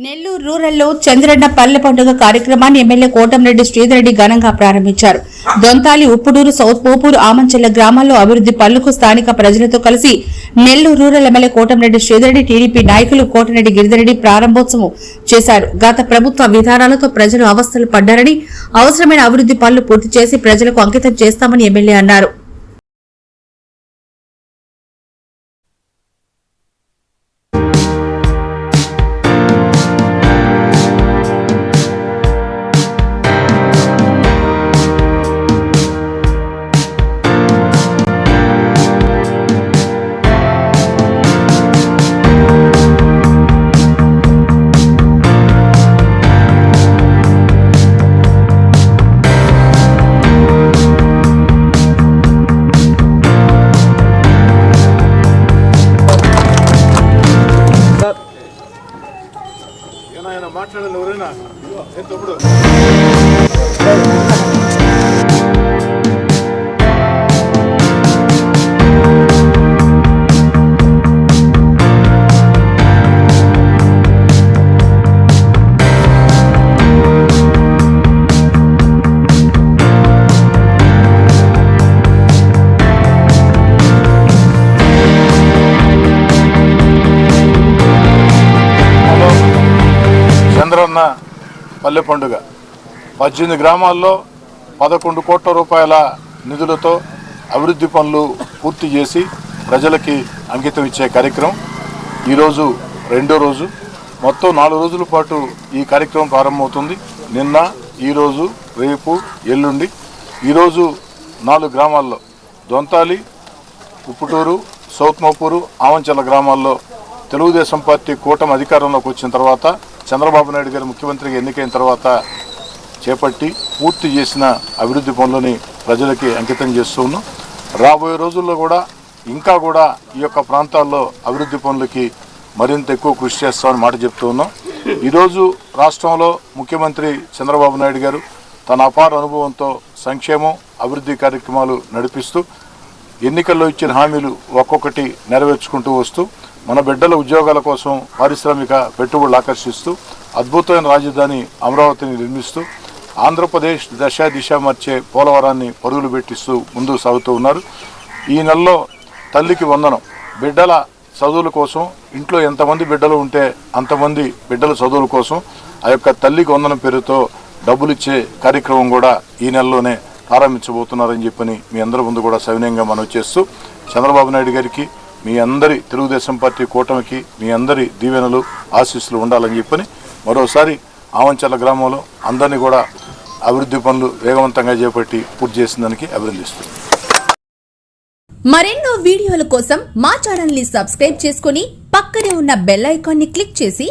నెల్లూరు రూరల్లో చంద్రన్న పల్లె పండుగ కార్యక్రమాన్ని ఎమ్మెల్యే కోటంరెడ్డి శ్రీధర్రెడ్డి ఘనంగా ప్రారంభించారు. దొంతాలి, ఉప్పుడూరు, సౌత్ పోపూరు, ఆమంచెల్ల గ్రామాల్లో అభివృద్ది పనులకు స్థానిక ప్రజలతో కలిసి Nellore rural MLA Kotamreddy Sridhar Reddy, TDP నాయకులు కోటరెడ్డి గిరిధర్రెడ్డి ప్రారంభోత్సవం చేశారు. గత ప్రభుత్వ విధానాలతో ప్రజలు అవస్థలు పడ్డారని, అవసరమైన అభివృద్ది పనులు పూర్తి చేసి ప్రజలకు అంకితం చేస్తామని ఎమ్మెల్యే అన్నారు. మాట్లాడాలి ఎవరైనా తమ్ముడు చంద్రన్న పల్లె పండుగ 18 గ్రామాల్లో 11 కోట్ల రూపాయల నిధులతో అభివృద్ధి పనులు పూర్తి చేసి ప్రజలకి అంకితం ఇచ్చే కార్యక్రమం ఈరోజు రెండో రోజు. మొత్తం 4 రోజుల పాటు ఈ కార్యక్రమం ప్రారంభమవుతుంది. నిన్న, ఈరోజు, రేపు, ఎల్లుండి. ఈరోజు 4 గ్రామాల్లో దొంతాలి, ఉప్పుటూరు, సౌత్ మోపూరు, ఆమంచెల గ్రామాల్లో తెలుగుదేశం పార్టీ కూటమి అధికారంలోకి వచ్చిన తర్వాత చంద్రబాబు నాయుడు గారు ముఖ్యమంత్రిగా ఎన్నికైన తర్వాత చేపట్టి పూర్తి చేసిన అభివృద్ధి పనులని ప్రజలకి అంకితం చేస్తూ ఉన్నాం. రాబోయే రోజుల్లో కూడా ఇంకా కూడా ఈ యొక్క ప్రాంతాల్లో అభివృద్ధి పనులకి మరింత ఎక్కువ కృషి చేస్తామని మాట చెప్తూ ఉన్నాం. ఈరోజు రాష్ట్రంలో ముఖ్యమంత్రి చంద్రబాబు నాయుడు గారు తన అపార అనుభవంతో సంక్షేమం, అభివృద్ధి కార్యక్రమాలు నడిపిస్తూ ఎన్నికల్లో ఇచ్చిన హామీలు ఒక్కొక్కటి నెరవేర్చుకుంటూ వస్తూ మన బిడ్డల ఉద్యోగాల కోసం పారిశ్రామిక పెట్టుబడులు ఆకర్షిస్తూ అద్భుతమైన రాజధాని అమరావతిని నిర్మిస్తూ ఆంధ్రప్రదేశ్ దిశ మార్చే పోలవరాన్ని పరుగులు పెట్టిస్తూ ముందుకు సాగుతూ ఉన్నారు. ఈ నెలలో తల్లికి వందనం, బిడ్డల చదువుల కోసం, ఇంట్లో ఎంతమంది బిడ్డలు ఉంటే అంతమంది బిడ్డల చదువుల కోసం ఆ యొక్క తల్లికి వందనం పేరుతో డబ్బులు ఇచ్చే కార్యక్రమం కూడా ఈ నెలలోనే ప్రారంభించబోతున్నారని చెప్పని మీ అందరి ముందు కూడా సవినయంగా మనవి చేస్తూ చంద్రబాబు నాయుడు గారికి, మీ అందరి తెలుగుదేశం పార్టీ కూటమికి మీ అందరి దీవెనలు, ఆశీస్సులు ఉండాలని చెప్పని మరోసారి ఆమంచెల గ్రామంలో అందరినీ కూడా అభివృద్ధి పనులు వేగవంతంగా చేపట్టి పూర్తి చేసిన దానికి అభినందిస్తున్నాను. మరెన్నో వీడియోల కోసం మా ఛానల్ ని సబ్స్క్రైబ్ చేసుకుని పక్కనే ఉన్న బెల్ ఐకాన్ ని క్లిక్ చేసి